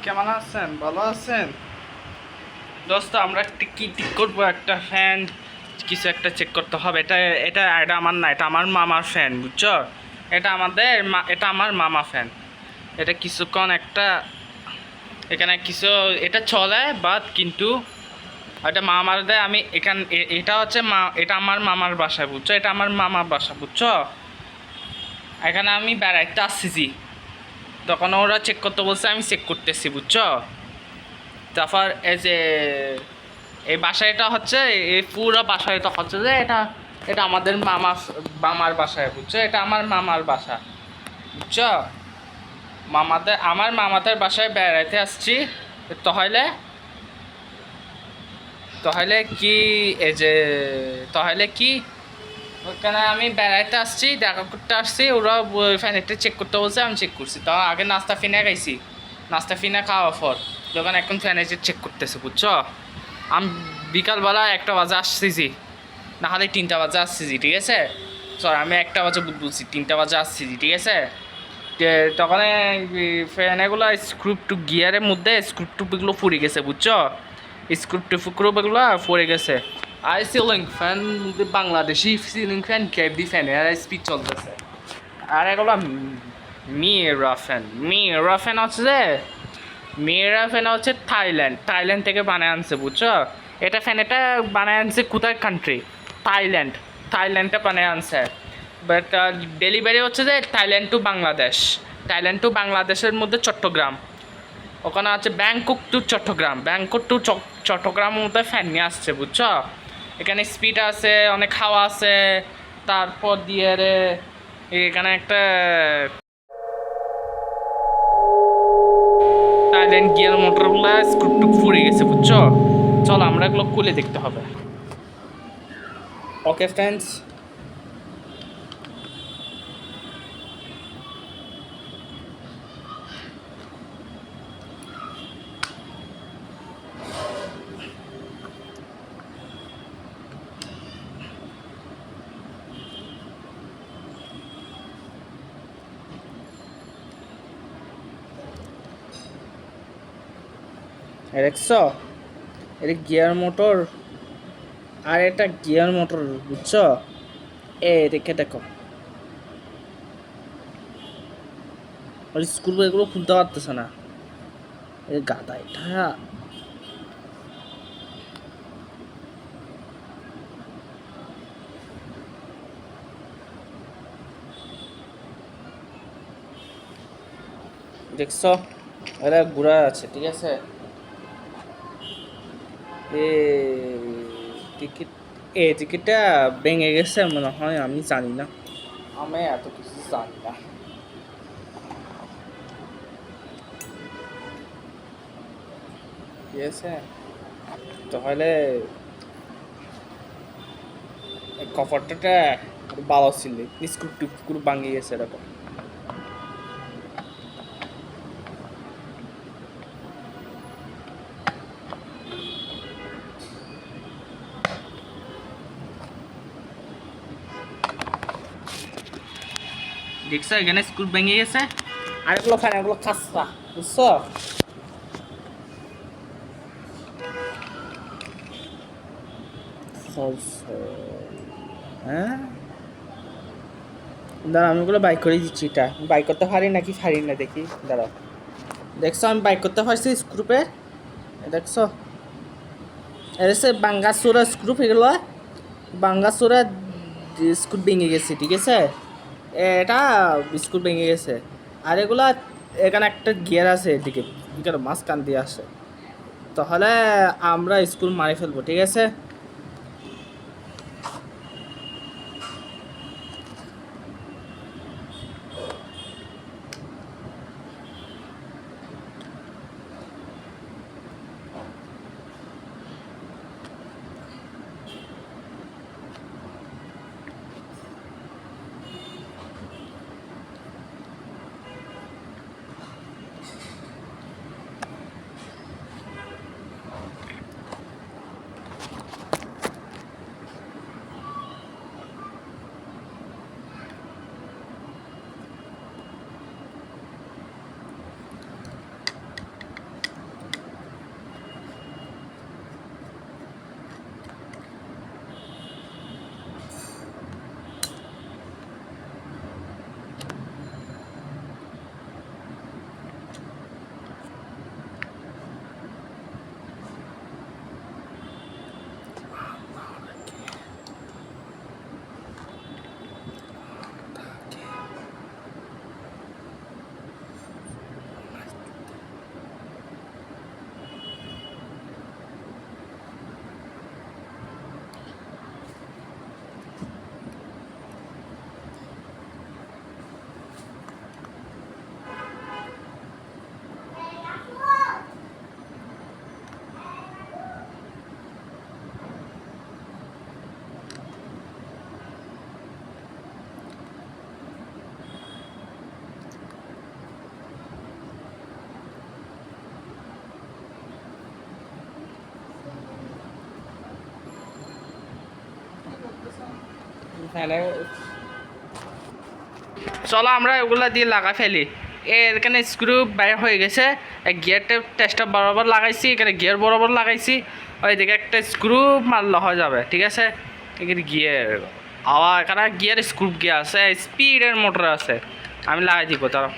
কেমন আছেন? ভালো আছেন? দোস্ত আমরা কি ঠিক করবো? একটা ফ্যান কিছু একটা চেক করতে হবে। এটা এটা এটা আমার না, এটা আমার মামার ফ্যান, বুঝছো? এটা আমার মামা ফ্যান। এটা কিছুক্ষণ একটা এখানে কিছু এটা চলে বাট কিন্তু এটা মামার দেয়। আমি এটা হচ্ছে এটা আমার মামার বাসা, বুঝছো? এটা আমার মামার বাসা, বুঝছো? এখানে আমি বেড়াইতে আসছি, তখন ওরা চেক করতে বলছে, আমি চেক করতেছি, বুঝছো? তারপর এই যে এই বাসায়টা হচ্ছে, এই পুরো বাসায়টা হচ্ছে যে এটা এটা আমাদের মামার বাসায়, বুঝছো? এটা আমার মামার বাসা, বুঝছো? আমার মামাদের বাসায় বেড়াইতে আসছি। তাহলে তাহলে কি এই যে তাহলে কি ওখানে আমি বেড়াইতে আসছি, দেখা করতে আসছি, ওরা ফ্যানেটটা চেক করতে বলছে, আমি চেক করছি। তো আগে নাস্তা ফিনে খাইছি, নাস্তা ফিনে খাওয়ার পর যখন এখন ফ্যানেটে চেক করতেছে, বুঝছো? আমি বিকালবেলা 1টা বাজে আসছি, না হলে 3টা বাজে আসছি, ঠিক আছে? সরি, আমি 1টা বাজে বলছি, 3টা বাজে আসছি, ঠিক আছে? তখন ফ্যানেগুলো স্ক্রুপ গিয়ারের মধ্যে স্ক্রুপগুলো পড়ে গেছে, বুঝছো? স্ক্রুপগুলো পড়ে গেছে। আর ceiling fan, Bangladeshi ceiling fan, KB fan, এর স্পিড চলতেছে। আর এগুলো মিরা ফ্যান হচ্ছে যে মেয়েরা ফ্যান হচ্ছে থাইল্যান্ড থেকে বানায় আনছে, বুঝছো? এটা বানায় আনছে কোথায় কান্ট্রি? থাইল্যান্ড। থাইল্যান্ডে বানায় আনছে, বাট ডেলিভারি হচ্ছে যে থাইল্যান্ড টু বাংলাদেশের মধ্যে চট্টগ্রাম। ওখানে আছে ব্যাংকক টু চট্টগ্রামের মধ্যে ফ্যান নিয়ে আসছে, বুঝছো? এখানে স্পিড আছে, অনেক হাওয়া আছে। তারপর দিয়ে এখানে একটা থাইল্যান্ড গিয়ার মোটরগুলো স্ক্রুপ ফুরে গেছে, বুঝছো? চলো আমরা এগুলো খুলে দেখতে হবে। ওকে ফ্রেন্ডস, দেখছো? এটা গিয়ার মোটর, আর এটা গিয়ার মোটর, বুঝছো? দেখে দেখো, ওই স্ক্রু এগুলো খুলতে পারতেছে না, এই গাদা এটা। দেখছো? এটা ঘোরা আছে, ঠিক আছে? এ টিকিট টিকিটটা ভেঙে গেছে মনে হয়, আমি জানি না, আমি এত কিছু জানি না, ঠিক আছে? তাহলে কভারটা ভালো ছিল, স্ক্রু ভাঙে গেছে এরকম। দেখছো এখানে স্ক্রু ভেঙে গেছে, আর এগুলো ফ্যান, এগুলো খাস্তা, বুঝছো? হ্যাঁ, দাঁড়া, আমি ওগুলো বাইক করে দিচ্ছি। এটা বাইক করতে পারি নাকি পারি না দেখি, দাঁড়াও। দেখছো আমি বাইক করতে পারছি স্ক্রুপে, দেখছো? এসে বাঙ্গাসুরা স্ক্রুপ, এগুলো বাঙ্গাসুরা স্ক্রু ভেঙে গেছে, ঠিক আছে? এটা স্ক্রু ভেঙে গেছে। আর এগুলা এখানে একটা গিয়ার আছে, এদিকে এখানে মাঝখান দিয়ে আসে, তাহলে আমরা স্ক্রু মারি ফেলবো, ঠিক আছে? ফ্যানে চলো আমরা ওগুলা দিয়ে লাগা ফেলি। এখানে স্ক্রু বাইর হয়ে গেছে, গিয়ারটা টেস্টটা বরাবর লাগাইছি, এখানে গিয়ার বরাবর লাগাইছি, ওইদিকে একটা স্ক্রু মারলে হয়ে যাবে, ঠিক আছে। এখানে গিয়ার আবার এখানে গিয়ার স্ক্রু গিয়ার আছে, স্পিডের মোটর আছে, আমি লাগাই দিব তারা।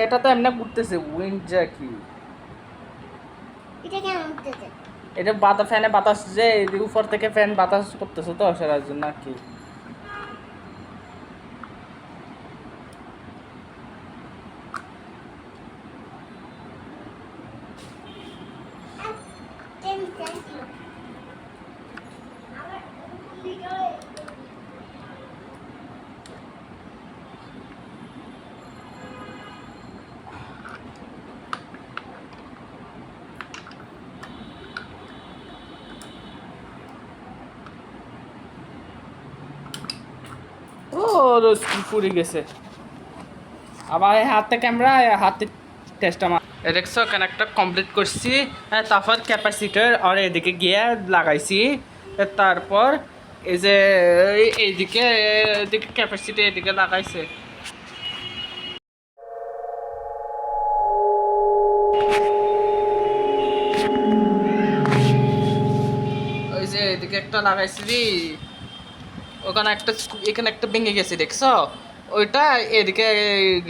এটা তো এমনি ঘুরতেছে, উইন্ড যা কি এটা বাতাস, ফ্যানে বাতাস যে উপর থেকে ফ্যান বাতাস করতেছে তো সেটার জন্য আর কি। ও স্ক্রু ফুরে গেছে, আবার হাতে ক্যামেরা হাতে টেস্ট আমার দেখছো কানেক্টটা কমপ্লিট করছি। তারপর ক্যাপাসিটার আর এদিকে গিয়ার লাগাইছি, তারপর এই যে এইদিকে এদিকে ক্যাপাসিটি এদিকে লাগাইছে। ওই যে এদিকে একটা লাগাইছি, ওখানে একটা এখানে একটা ভেঙে গেছে দেখছো, ওইটা এদিকে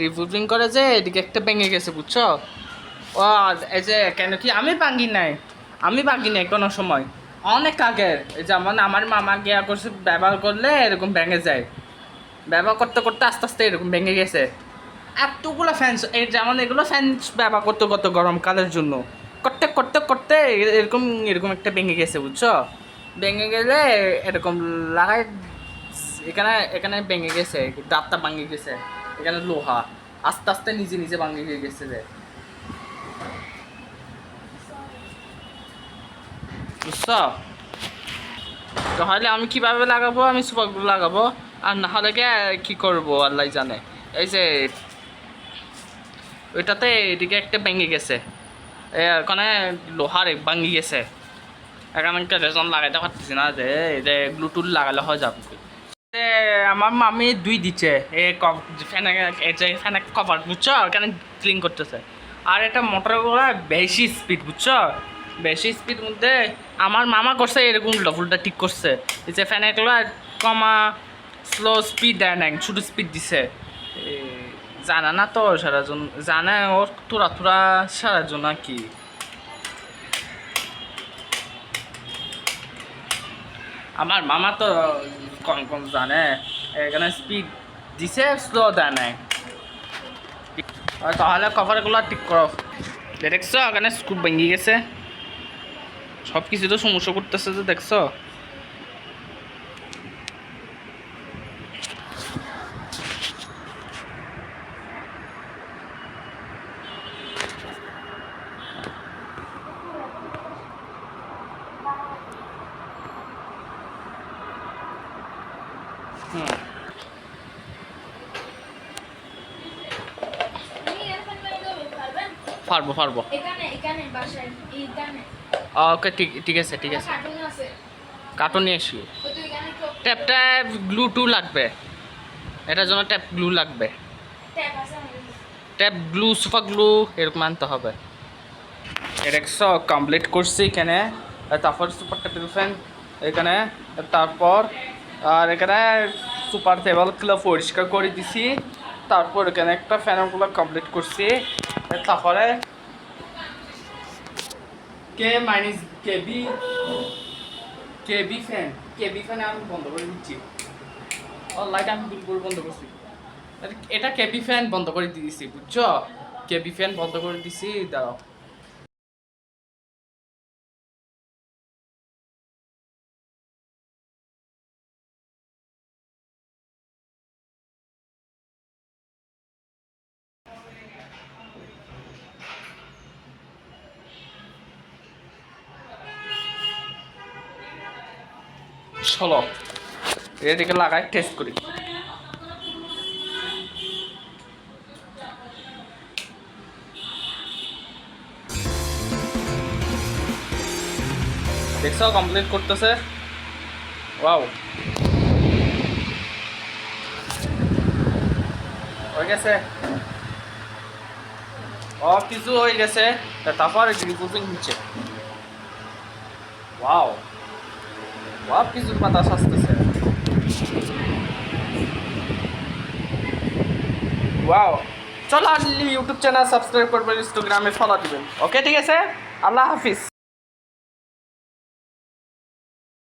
রিভলভিং করে যে এদিকে একটা ভেঙে গেছে বুঝছো। ও এই যে কেন কি আমি ভাঙি নাই কোনো সময়, অনেক আগের যেমন আমার মামা গিয়া করছে, ব্যবহার করলে এরকম ভেঙে যায়, ব্যবহার করতে করতে আস্তে আস্তে এরকম ভেঙে গেছে। এতগুলো ফ্যান এই যেমন এগুলো ফ্যান ব্যবহার করতে কত গরমকালের জন্য করতে করতে করতে এরকম এরকম একটা ভেঙে গেছে বুঝছো। ভেঙে গেলে এরকম লাগাই, এখানে এখানে ভেঙে গেছে, দাঁতটা ভাঙে গেছে, এখানে লোহা আস্তে আস্তে নিজে নিজে ভাঙে গেছে যে বুঝছো। তাহলে আমি কিভাবে লাগাবো, আমি সুপারগুলো লাগাবো, আর না হলে কি করবো আল্লাহ জানে। এই যে ওইটাতে এদিকে একটা ভেঙে গেছে, এখানে লোহার ভাঙি গেছে, এখানে রেজন লাগাইতে পারতেছি না, যে এই যে ব্লুটুথ লাগালে হয়ে যাবে। আমার মামি দুই দিচ্ছে ফ্যানে, এই যে ফ্যানে কভার বুঝছো, এখানে ক্লিন করতেছে। আর এটা মোটরগুলো বেশি স্পিড বুঝছো, বেশি স্পিড মধ্যে আমার মামা করছে এরকম উল্টা ফুলটা ঠিক করছে। এই যে ফ্যানেগুলো কমা স্লো স্পিড দেয় না, ছোটো স্পিড দিছে, জানা না তো সারা জন জানে, ওর থোড়া থোড়া সারা জন আর কি। আমার মামা তো কম কম জানে, এখানে স্পিড দিছে স্লো দেয় নাই। তাহলে কভারগুলো ঠিক করো, দেখছো এখানে স্ক্রু ভেঙে গেছে, সব কিছু তো সমস্যা করতেছে যে দেখছো। পারবো পারবো, ওকে ঠিক ঠিক আছে ঠিক আছে, কার্টুন নিয়ে এসি। ট্যাপটা গ্লু লাগবে, এটার জন্য ট্যাপ গ্লু লাগবে, ট্যাপ গ্লু সুপার গ্লু এরকম আনতে হবে। দেখছো কমপ্লিট করছি এখানে, তারপর সুপার টেবিল ফ্যান এখানে, তারপর আর এখানে সুপার টেবিলগুলো পরিষ্কার করে দিছি, তারপর এখানে একটা ফ্যানগুলো কমপ্লিট করছি। তারপরে কে মাইনাস কেবি কেবি ফ্যান আমি বন্ধ করে দিচ্ছি, লাইট আমি বিলকুল বন্ধ করছি, এটা কেবি ফ্যান বন্ধ করে দিয়েছি বুঝছো, কেবি ফ্যান বন্ধ করে দিছি। দাঁড়াও চলো এদিকে লাগাই টেস্ট করি। দেখছো কমপ্লিট করতেছে। ওয়াও, হয়ে গেছে, কিছু হয়ে গেছে। তারপর রিগ্রুপিং হচ্ছে। ওয়াও ওয়াও, কিছু পাতা আসতেছে। ওয়াও, চলো ইউটিউব চ্যানেল সাবস্ক্রাইব করবেন, ইনস্টাগ্রামে ফলো দিবেন। ওকে ঠিক আছে, আল্লাহ হাফিজ।